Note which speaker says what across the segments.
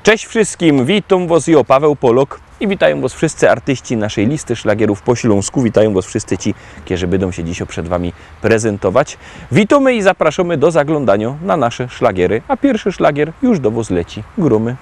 Speaker 1: Cześć wszystkim, witam was ja, Paweł Polok i witają was wszyscy artyści naszej listy szlagierów po śląsku. Witają was wszyscy ci, którzy będą się dzisiaj przed wami prezentować. Witamy i zapraszamy do zaglądania na nasze szlagiery, a pierwszy szlagier już do was leci. Grumy.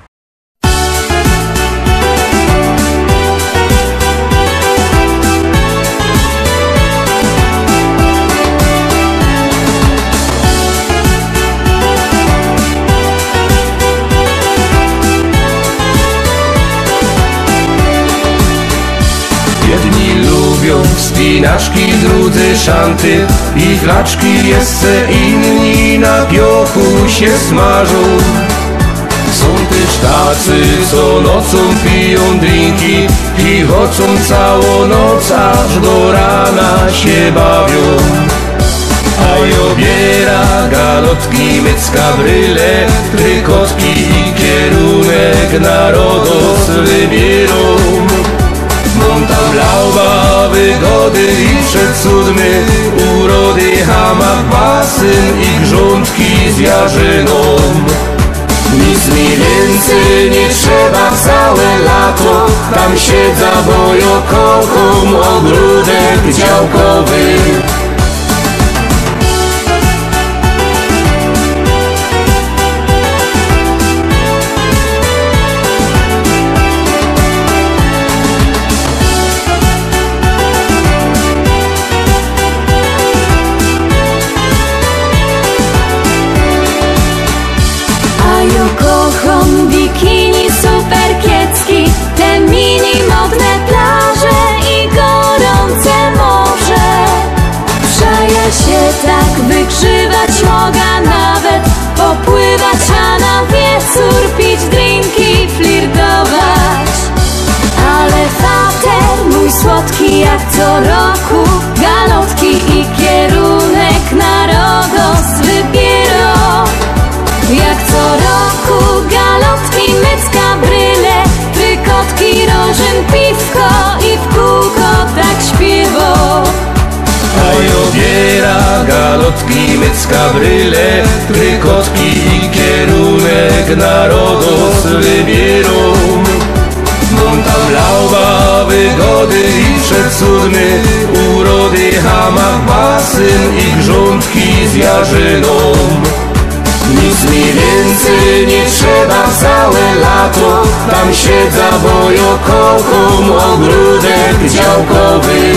Speaker 2: Jedni lubią spinaczki, drudzy szanty i klaczki, jeszcze inni na piochu się smażą. Są też tacy, co nocą piją drinki i chodzą całą noc, aż do rana się bawią. A obiera galotki, mycka, bryle, trykotki i kierunek narodos wybierą. Mam tam lauba, wygody i przecudny, urody, hamak, basen i grządki z jarzyną. Nic mi więcej nie trzeba całe lato, tam siedzę, bo ja kocham ogródek działkowy.
Speaker 3: Kocham bikini, super kiecki, te mini modne plaże i gorące morze. Przeja się tak wygrzywać mogę, nawet popływać, a na wieczór pić drinki, flirtować. Ale fater mój słodki jak co roku, galotki i kierunek narodos wybierą. Jak co roku galotki, mycka, bryle, trykotki, rożyn, piwko i w kółko tak śpiewo.
Speaker 2: A obiera galotki, mycka, bryle, trykotki i kierunek narodos wybierą. Mam tam lauba, wygody i przecudny, urody, hamak, basen i grządki z jarzyną. Nic mi więcej nie trzeba całe lato, tam siedzę, bo ja kocham ogródek działkowy.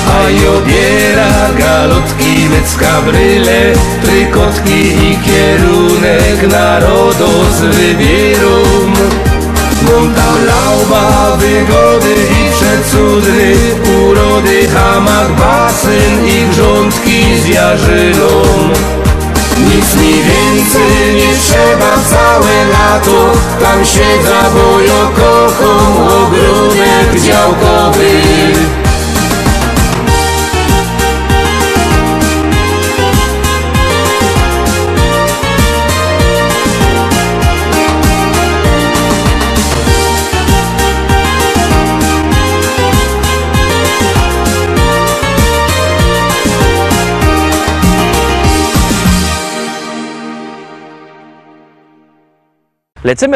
Speaker 2: A obiera galotki, mycka, bryle, trykotki i kierunek narodos wybierą. Mam tam lauba, wygody i przecudny, urody, hamak, basen i grządki z jarzyną. Nic mi więcej nie trzeba całe lato, tam siedzę, bo ja kocham ogródek działkowy.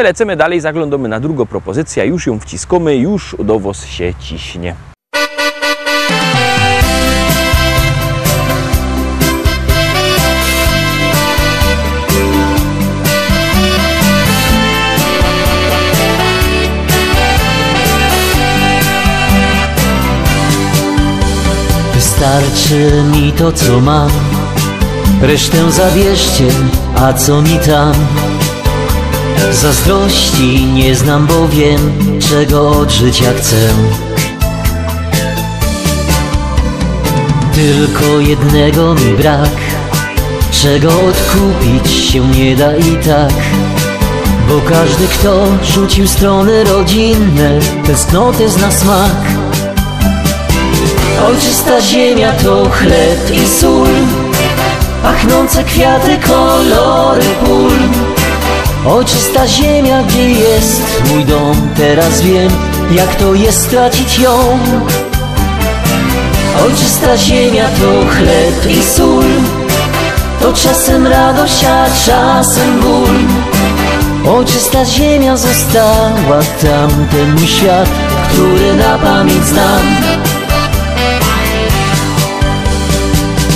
Speaker 1: Lecimy dalej, zaglądamy na drugą propozycję, już ją wciskamy, już do was się ciśnie.
Speaker 4: Wystarczy mi to, co mam, resztę zabierzcie, a co mi tam? Zazdrości nie znam, bo wiem, czego od życia chcę. Tylko jednego mi brak, czego odkupić się nie da i tak. Bo każdy, kto rzucił strony rodzinne, tęsknotę zna smak. Ojczysta ziemia to chleb i sól, pachnące kwiaty, kolory pól. Ojczysta ziemia, gdzie jest mój dom, teraz wiem, jak to jest stracić ją. Ojczysta ziemia to chleb i sól, to czasem radość, a czasem ból. Ojczysta ziemia została tamten mój świat, który na pamięć znam.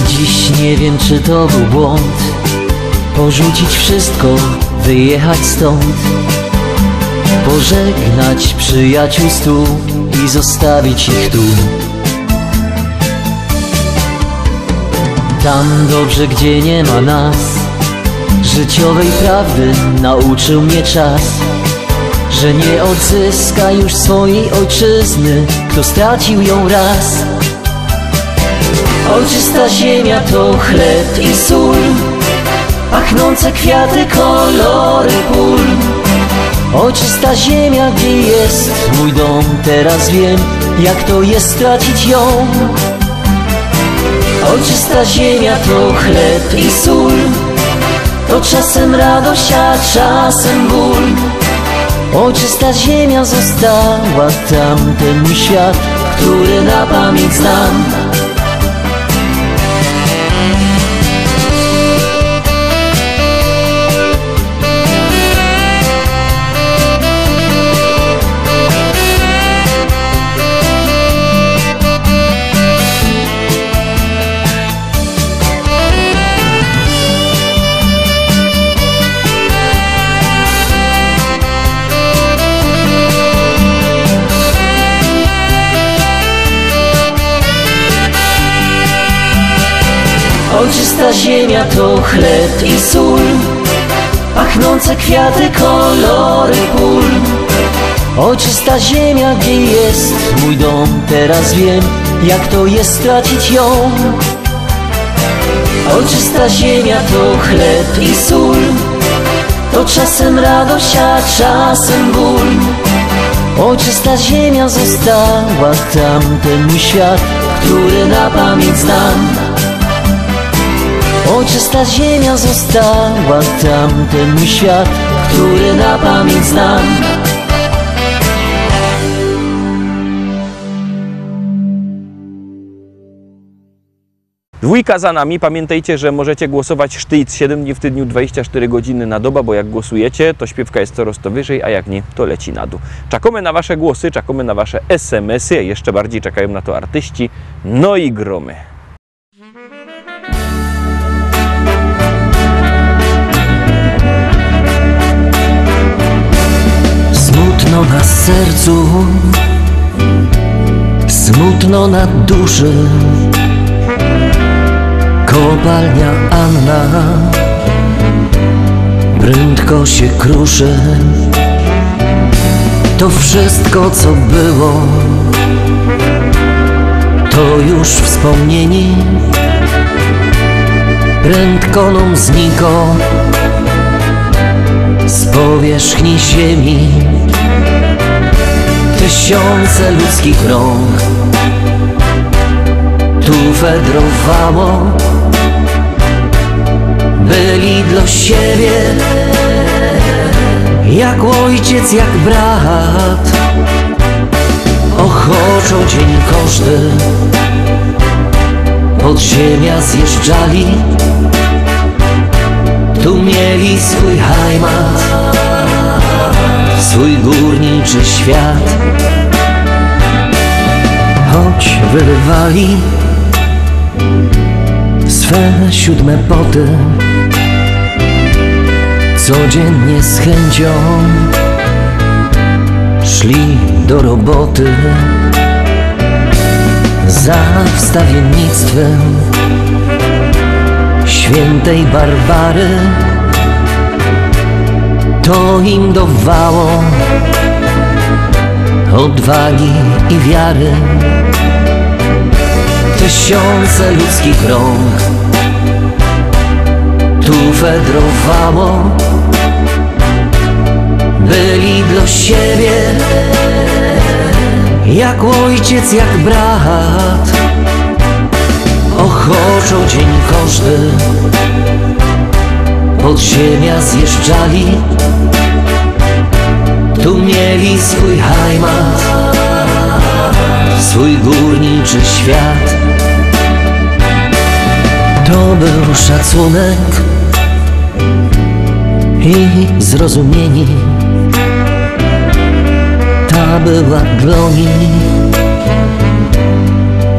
Speaker 4: Dziś nie wiem, czy to był błąd, porzucić wszystko, wyjechać stąd, pożegnać przyjaciół stu i zostawić ich tu. Tam dobrze, gdzie nie ma nas, życiowej prawdy nauczył mnie czas, że nie odzyska już swojej ojczyzny, kto stracił ją raz. Ojczysta ziemia to chleb i sól, pachnące kwiaty, kolory pól. Ojczysta ziemia, gdzie jest mój dom, teraz wiem, jak to jest stracić ją. Ojczysta ziemia to chleb i sól, to czasem radość, a czasem ból. Ojczysta ziemia została tamten mój świat, który na pamięć znam. Ojczysta ziemia to chleb i sól, pachnące kwiaty, kolory pól. Ojczysta ziemia, gdzie jest mój dom, teraz wiem, jak to jest stracić ją. Ojczysta ziemia to chleb i sól, to czasem radość, a czasem ból. Ojczysta ziemia została tamten mój świat, który na pamięć znam. Ojczysta ziemia została tamten mój świat, który na pamięć znam.
Speaker 1: Dwójka za nami. Pamiętajcie, że możecie głosować sztyc 7 dni w tygodniu, 24 godziny na dobę, bo jak głosujecie, to śpiewka jest coraz to wyżej, a jak nie, to leci na dół. Czekamy na wasze głosy, czekamy na wasze SMS-y, a jeszcze bardziej czekają na to artyści, no i gromy.
Speaker 4: Smutno na sercu, smutno na duszy, kopalnia Anna prędko się kruszy. To wszystko, co było, to już wspomnieni, prędko nam zniko z powierzchni ziemi. Tysiące ludzkich rąk tu fedrowało, byli dla siebie jak ojciec, jak brat. Ochoczo dzień każdy podziemia zjeżdżali, tu mieli swój heimat, swój górniczy świat. Choć wyrywali swe 7 poty, codziennie z chęcią szli do roboty. Za wstawiennictwem świętej Barbary to im dawało odwagi i wiary. Tysiące ludzkich rąk tu fedrowało, byli dla siebie jak ojciec, jak brat. Ochoczo dzień każdy. Podziemia zjeżdżali, tu mieli swój heimat, swój górniczy świat. To był szacunek i zrozumienie. Ta była dla niej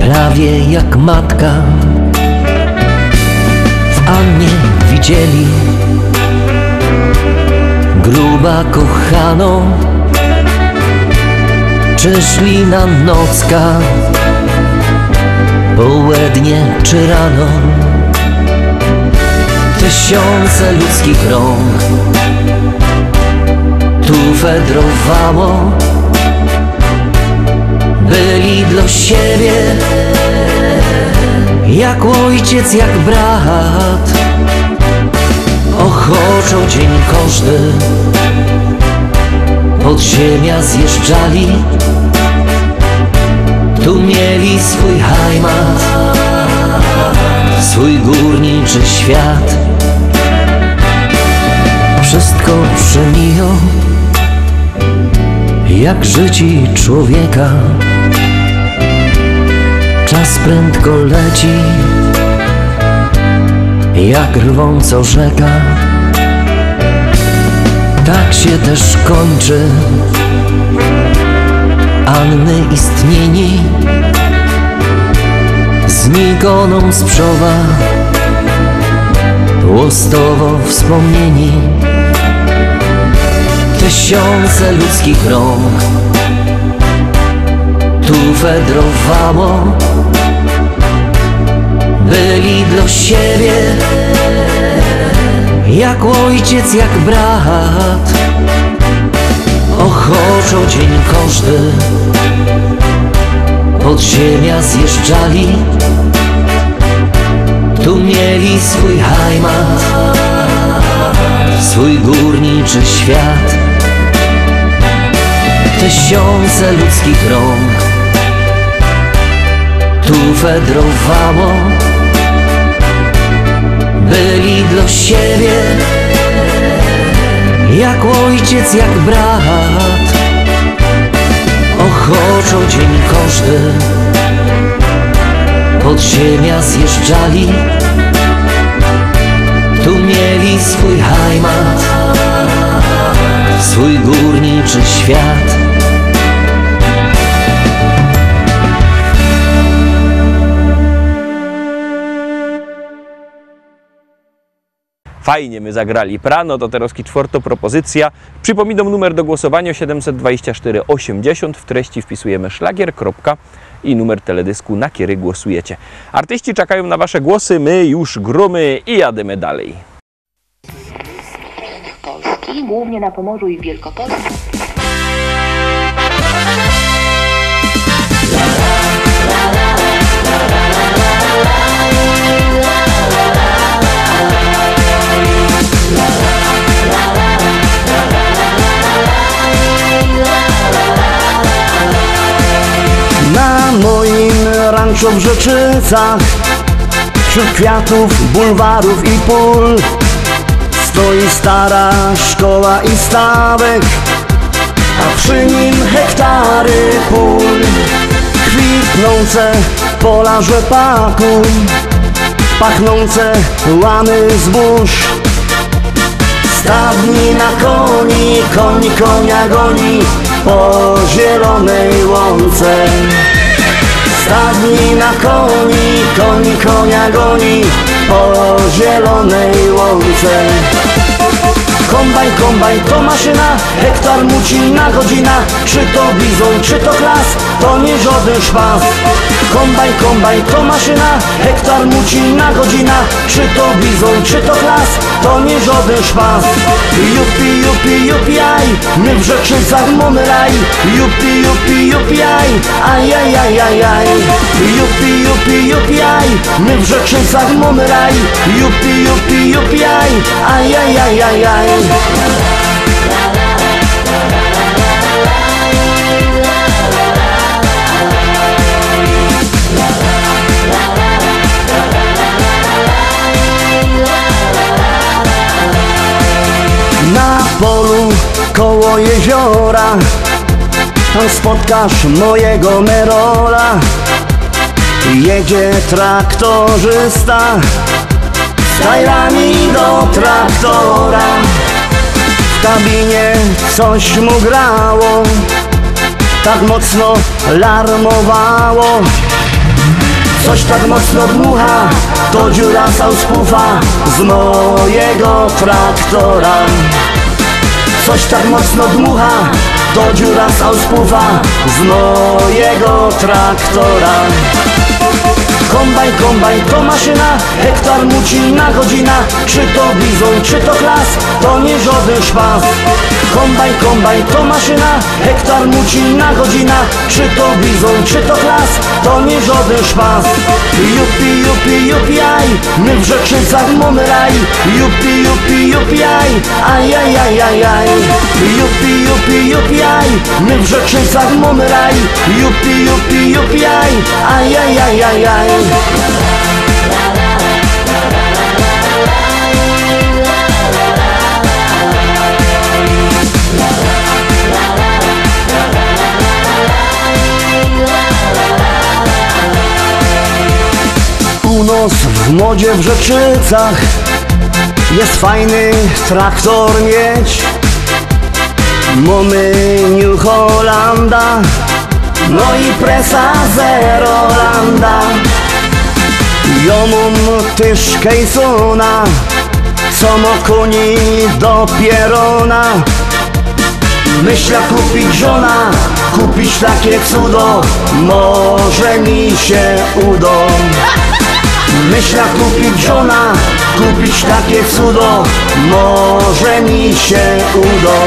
Speaker 4: prawie jak matka. W Annie widzieli gruba kochaną, czy szli na nocka, południe czy rano. Tysiące ludzkich rąk tu fedrowało, byli dla siebie jak ojciec, jak brat. Ochoczą dzień każdy, podziemia zjeżdżali, tu mieli swój heimat, swój górniczy świat. Wszystko przemiją jak życi człowieka. Czas prędko leci jak rwąco rzeka. Tak się też kończy Anny istnienie. Znikoną sprzowa łostowo wspomnieni. Tysiące ludzkich rąk tu fedrowało, byli dla siebie jak ojciec, jak brat. Ochoczą dzień każdy, podziemia zjeżdżali, tu mieli swój heimat, swój górniczy świat. Tysiące ludzkich rąk tu fedrowało, byli dla siebie jak ojciec, jak brat. Ochoczą dzień każdy, podziemia zjeżdżali, tu mieli swój heimat, swój górniczy świat.
Speaker 1: Fajnie my zagrali prano, to teraz czwarta propozycja. Przypominam numer do głosowania 724 80. W treści wpisujemy szlagier, kropka i numer teledysku, na który głosujecie. Artyści czekają na wasze głosy, my już gromy i jademy dalej.
Speaker 5: Polski, głównie na Pomorzu i w Wielkopolsce.
Speaker 6: Na moim ranczu w Rzeczycach, wśród kwiatów, bulwarów i pól, stoi stara szkoła i stawek, a przy nim hektary pól. Kwitnące pola rzepaku, pachnące łany zbóż. Stadni na koni, koń konia goni po zielonej łące. Stadni na koni, koń konia goni po zielonej łące. Kombajn, kombajn to maszyna, hektar muci na godzina. Czy to bizon, czy to klas, to nie żaden szpas. Kombajn, kombajn to maszyna, hektar muci na godzina. Czy to bizon, czy to klas, to nie żaden szpas. Jupi, jupi, jupi, aj, my w Rzeczycach mamy raj. Jupi, jupi, jupi, aj, aj, aj, aj, aj, aj. Jupi, jupi, jupi, aj, my w Rzeczycach mamy raj. Jupi, jupi, jupi, aj, aj, aj, aj, aj, aj. koło jeziora, tam spotkasz mojego Merola. Jedzie traktorzysta z tajrami do traktora. W kabinie coś mu grało, tak mocno larmowało. Coś tak mocno dmucha, to dziura sauspufa z mojego traktora. Coś tak mocno dmucha, to dziura sauspufa z mojego traktora. Kombajn, kombajn to maszyna, hektar muci na godzina. Czy to bizon, czy to klas, to nie żaden szpas. Kombajn, kombajn to maszyna, hektar muci na godzina. Czy to bizon, czy to klas, to nie żaden szpas. Jupi, jupi, jupi, aj, my w Rzeczycach mamy raj. Jupi, jupi, jupi, aj, aj, aj, aj, aj, aj. Jupi, jupi, jupi, aj, my w Rzeczycach mamy raj. Jupi, jupi, jupi, aj, aj, aj, aj, aj, aj. Północ w modzie w Rzeczycach, jest fajny traktor mieć. Mamy New Hollanda, no i presa Zerolanda. Ja mam też Kejsona, co ma koni do pierona. Myślę kupić żona, kupić takie cudo, może mi się uda. Myślę kupić żona, kupić takie cudo, może mi się uda.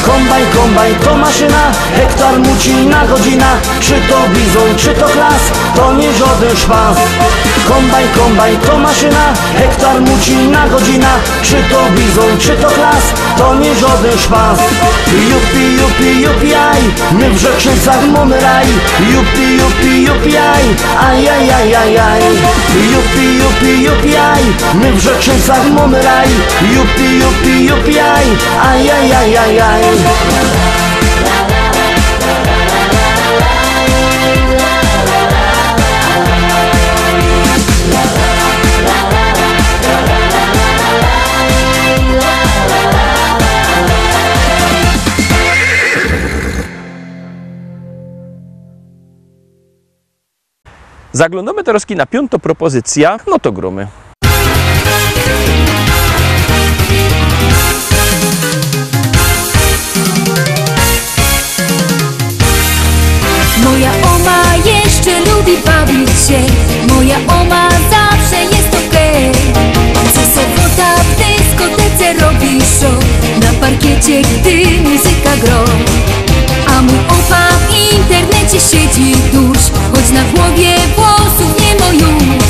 Speaker 6: Kombajn, kombajn to maszyna, hektar muci na godzina. Czy to bizon, czy to klas, to nie żaden szpas. Kombajn, kombajn to maszyna, hektar muci na godzina. Czy to bizon, czy to klas, to nie żaden szpas. Jupi, jupi, jupi, aj, my w Rzeczycach mamy raj. Jupi, jupi, jupi, aj, aj, aj, aj, aj, aj. Jupi, jupi, jupi, aj, my w Rzeczycach mamy raj. Jupi, jupi, jupi, aj, aj, aj, aj, aj, aj.
Speaker 1: Zaglądamy teraz na piątą propozycję, no to gromy.
Speaker 3: Moja oma jeszcze lubi bawić się, moja oma zawsze jest okej. Co sobota w dyskotece robi show, na parkiecie gdy muzyka gro. A mój opa w internecie siedzi dusz, choć na głowie włosów nie ma już.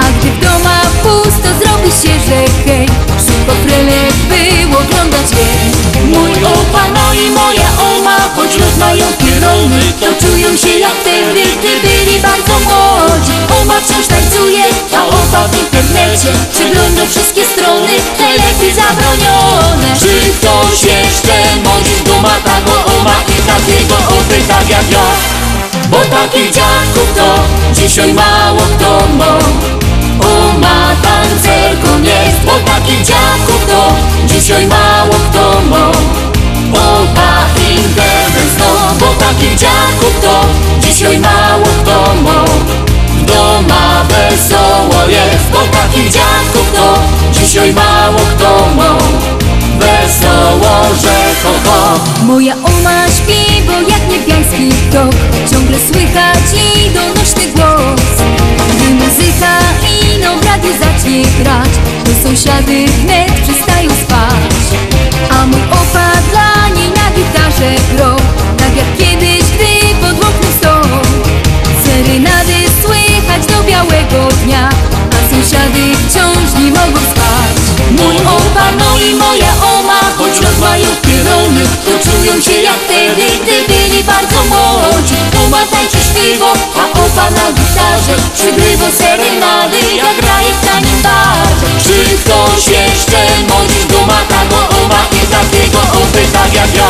Speaker 3: A gdy w domach pusto zrobi się, że hej, szybko frelek by oglądać jej. Mój opa, no i moja oma, choć już mają pierony, to czują się jak wtedy, gdy byli bardzo młodzi. Oma wciąż tańcuje, a opa w internecie przegląda wszystkie strony, najlepiej zabronione. Czy ktoś jeszcze modzi z duma tago oma i takiego opy tak jak ja? Bo takich dziadków to dzisiaj mało kto ma. Oma tancerką jest, bo takich dziadków to dzisiaj mało kto ma. Opa internet zno, bo takich dziadków to dzisiaj mało kto ma. W doma wesoło jest, bo takich dziadków to dzisiaj mało kto ma. Wesoło, że ho, ho. Moja oma śpi, bo jak niebiański tok, ciągle słychać i donośny głos. Gdy muzyka ino w radiu zacznie grać, to sąsiady wnet przestają spać. A mój opa dla niej na gitarze gro, tak jak kiedyś, gdy pod oknem stał. Serenady słychać do białego dnia, a sąsiady wciąż nie mogą spać. Mój opa, no i moja oma, choć rozmają pierony, to czują się jak wtedy, gdy byli bardzo młodzi. Oma tańczy śpiwo, a opa na gitarze przygrywa serenady, jak graje w tanim barze. Czy ktoś jeszcze modzi duma tago oma i takiego oby tak jak ja.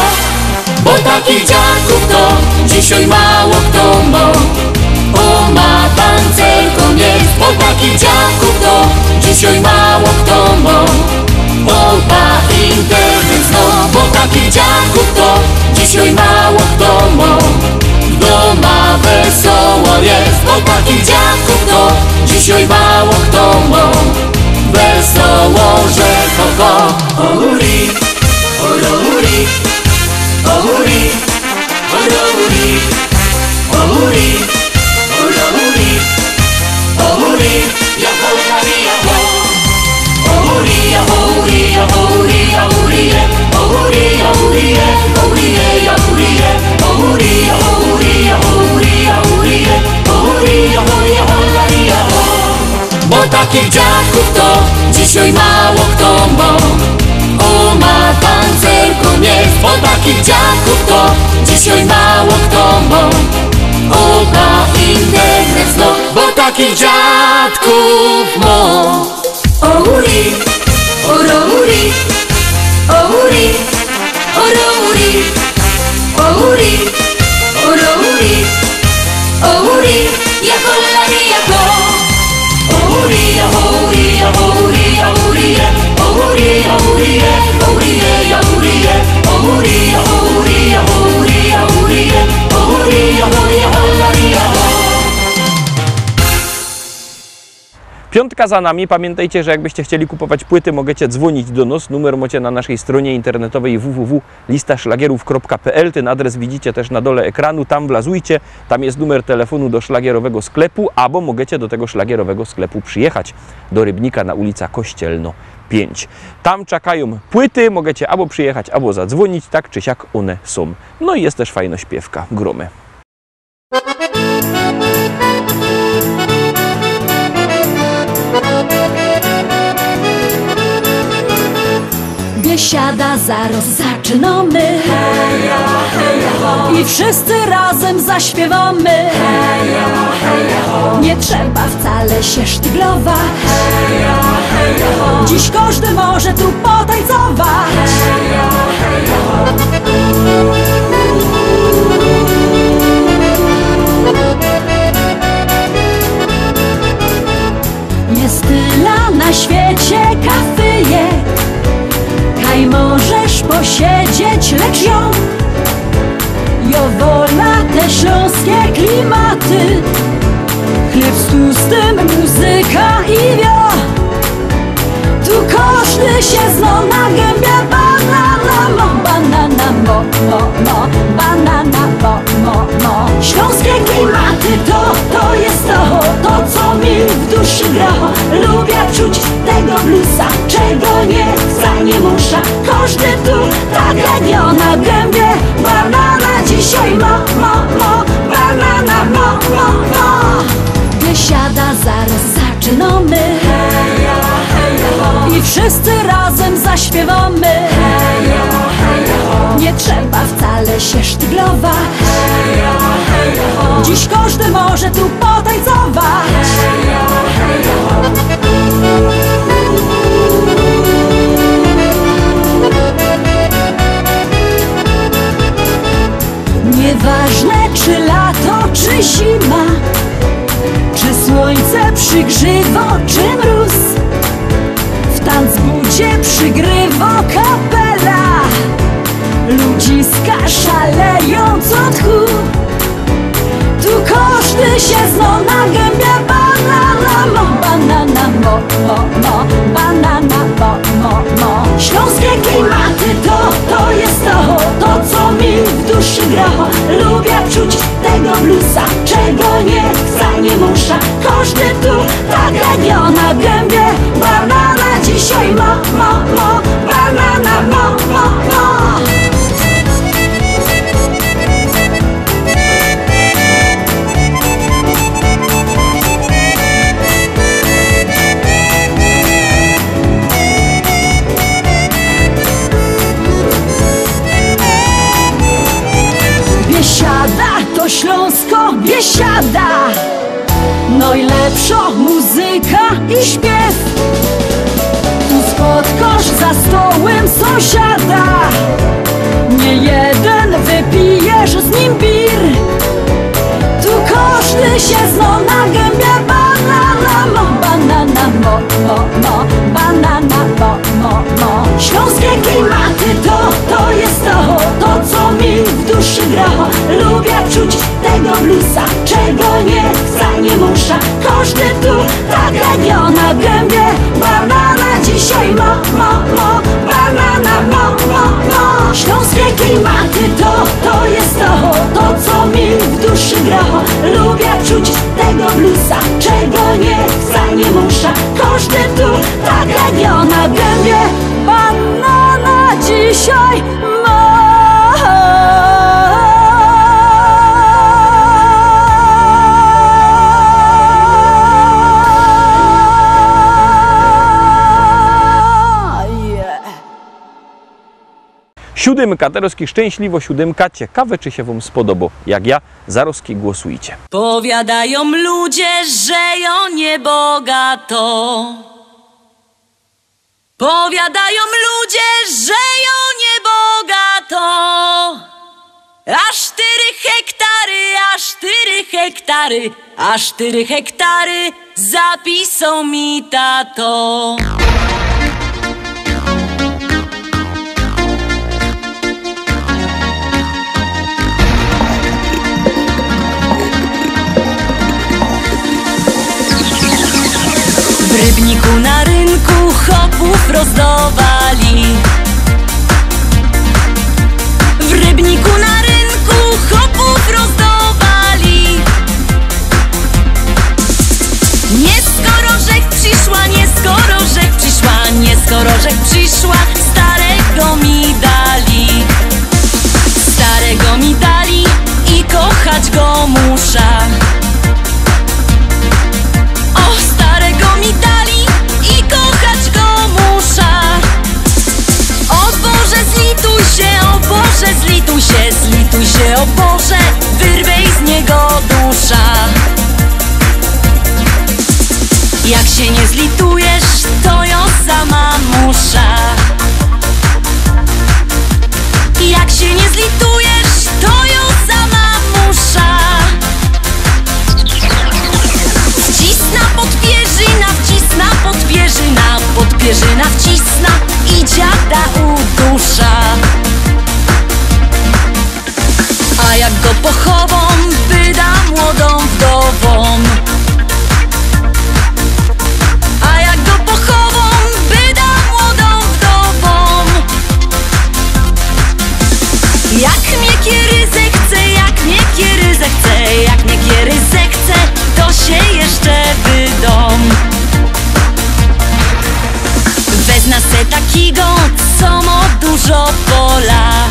Speaker 3: Bo takich dziadków to dzisiaj mało kto ma. O, ma pancerką jest, bo takich dziadków to dzisiaj mało kto ma. O, ma internet zno, bo takich dziadków to dzisiaj mało kto ma. Doma wesoło jest, bo takich dziadków to dzisiaj mało kto ma. Wesoło, że kogo. O huri, o huri, o huri, o huri, o huri, o huri, o huri, ja hori, ja ho. O huri, ja huri, ja huri, ja huri, o huri, ja huri, ja huri, ja huri, o huri, ja huri, ja huri, ja huri, o huri, ja huri, ja hori, ja ho. Bo takich dziadków to dzisiaj mało kto ma. O, ma pancerką jest, bo takich dziadków to dzisiaj mało kto ma. O, ma internet zno, bo takich dziadków ma. O huri, o huri, o huri, o huri, o huri, o huri, o huri, ja hori, ja ho. O huri, ja huri, ja huri, ja huri, o huri, ja huri, ja huri, ja huri, o huri, ja huri, ja huri, ja huri, o huri, ja huri, ja hori, ja ho.
Speaker 1: Piątka za nami. Pamiętajcie, że jakbyście chcieli kupować płyty, możecie dzwonić do nas. Numer macie na naszej stronie internetowej www.listaszlagierów.pl. Ten adres widzicie też na dole ekranu. Tam wlazujcie. Tam jest numer telefonu do szlagierowego sklepu, albo możecie do tego szlagierowego sklepu przyjechać do Rybnika na ulica Kościelno 5. Tam czekają płyty. Możecie albo przyjechać, albo zadzwonić. Tak czy siak one są. No i jest też fajna śpiewka. Gromy.
Speaker 3: Biesiada zaraz zaczynamy, heja, heja, ho. I wszyscy razem zaśpiewamy, heja, heja, ho. Nie trzeba wcale się sztyglować, heja, heja, ho. Dziś każdy może tu potańcować, heja, heja, ho. Jest tyle na świecie kafyjek, kaj możesz posiedzieć, lecz ją wola te śląskie klimaty. Chleb z tłustym, muzyka i wio. Tu każdy się zna na gębie. Banana mo, banana mo, mo, banana mo. Śląskie klimaty to jest to co mi w duszy gra. Lubię czuć tego bluesa, czego nie chcę, nie muszę. Każdy tu tak jak ja na gębie. Banana dzisiaj mo, banana mo. Biesiada zaraz zaczynamy, heja, heja, ho. I wszyscy razem zaśpiewamy, heja, heja, ho. Nie trzeba wcale się sztyglować, heja, heja, ho. Dziś każdy może tu potańcować, heja, heja, ho. Nieważne czy lato, czy zima, czy słońce przygrzywo, czy mróz, w tanzbudzie przygrywa kapela. Ludziska szalejąc od tchu. Tu każdy się zna na gębie. Banana mo, banana mo, banana mo. Śląskie klimaty to jest to co mi w duszy gra. Lubię czuć tego bluesa, czego nie chcę, nie muszę. Każdy tu tak jak ja na gębie. Banana dzisiaj mo, banana mo. To Śląsko biesiada, najlepsza muzyka i śpiew. Tu spotkasz za stołem
Speaker 7: sąsiada. Nie jeden wypijesz z nim bir. Tu każdy się zna na gębie. Banana mo, banana mo. Śląskie klimaty to jest to co mi w duszy gra. Lubię czuć tego bluesa, czego nie chcę, nie muszę. Każdy tu tak jak na gębie. Banana dzisiaj mo, banana mo. Śląskie klimaty to jest to co mi w duszy gra. Lubię czuć tego bluesa, czego nie chcę, nie muszę. Każdy tu tak jak na gębie. Banana dzisiaj ma.
Speaker 1: Siódemka, Tarowski szczęśliwo siódemka. Ciekawe, czy się wam spodoba. Jak ja, Zarowski głosujcie.
Speaker 8: Powiadają ludzie, że ją niebogato. Powiadają ludzie, że ją niebogato. Aż 4 hektary, aż 4 hektary zapisał mi tato. W Rybniku na rynku chopów rozdawali. W Rybniku na rynku chopów rozdawali. Nie skoro rzek przyszła, nie skoro rzek przyszła, nie skoro rzek przyszła, starego mi dali. Starego mi dali i kochać go muszę. Mi dali i kochać go muszę. O Boże, zlituj się, o Boże, zlituj się, zlituj się, o Boże, wyrwej z niego dusza. Jak się nie zlitujesz, to ją sama muszę. Jak się nie zlitujesz, to ją sama muszę. Wcisna podpierzyna, wcisna podpierzyna, podpierzyna wcisna i dziada udusza. A jak go pochową, wyda młodą wdową. A jak go pochową, wyda młodą wdową. Jak mnie kieryzę chce, jak mnie kieryzę chce, jak mnie kieryzę chce, to się jeszcze wydom. Wezna se takiego, co ma dużo pola.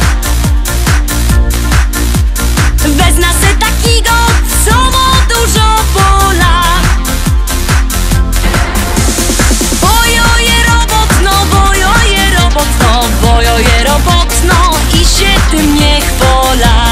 Speaker 8: Wezna se takiego, co ma dużo pola. Bojoje robotno, bojoje robotno, bojoje robotno i się tym nie chwola.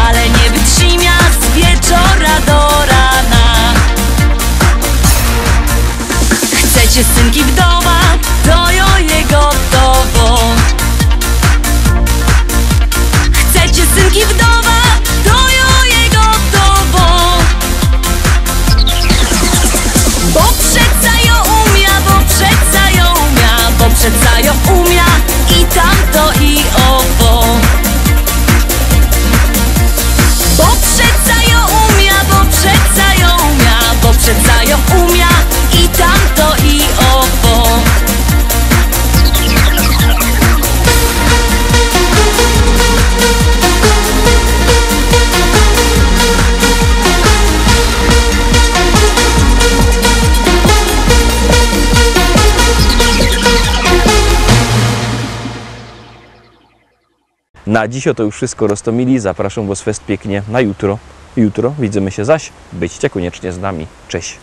Speaker 8: Ale nie wytrzyma z wieczora do rana. Chcecie synki wdowa, to ją je gotowo. Chcecie synki wdowa, to ją je gotowo. Bo przeca ją umia, bo przeca ją umia, bo przeca ją umia i tamto i owo. Bo przeca ją umia, bo przeca ją umia, bo przeca ją umia i tamto i owo.
Speaker 1: Na dziś to już wszystko, Roztomili. Zapraszam Was fest pięknie na jutro. Jutro widzimy się zaś. Byćcie koniecznie z nami. Cześć.